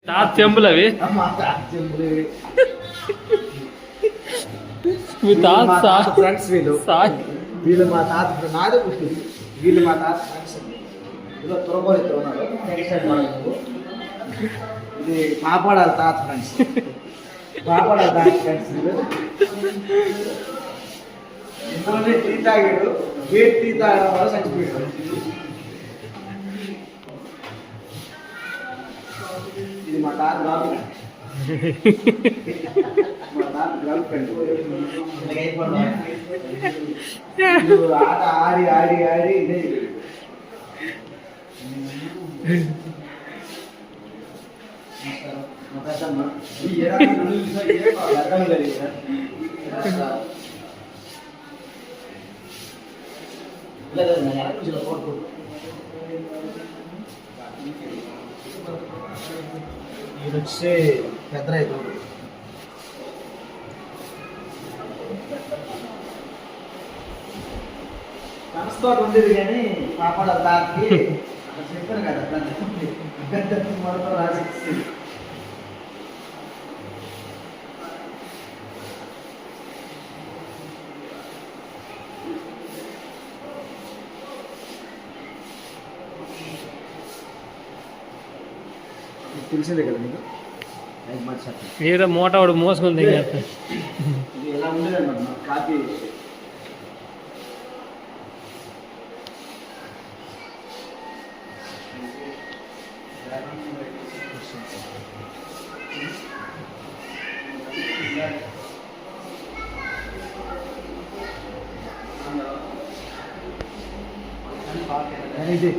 తాత చెంబులు అవి మీ తాత ఫ్రెండ్స్ వీళ్ళు మా తాత నాదే పుట్టింది. వీళ్ళు మా తాత ఫ్రెండ్స్. ఇలా త్వరబోలు ఉన్నారు. ఇది పాపడాలి తాత ఫ్రెండ్స్. పాపడాలి తాత ఫ్రెండ్స్. ఇందులోనే టీ తాగాడు. వేట్ టీ తాగడం వల్ల చచ్చిపోయాడు. ఇది మా తాత బాబు. మా తాత గర్ల్ ఫ్రెండ్. ఆట ఆడి ఆడి ఆడి ఇదే ఇది వచ్చే పెద్ద రైతు. మనసుతో ఉండేది కానీ పాపడ దానికి చెప్పాను కదా పెద్ద మొదలు రాసి తెలిసిందే కదా మీకు. ఏదో మూట వాడు మోసుకుంది ఇది ఎలా ఉండేది అన్నమాట కాఫీ. ఇది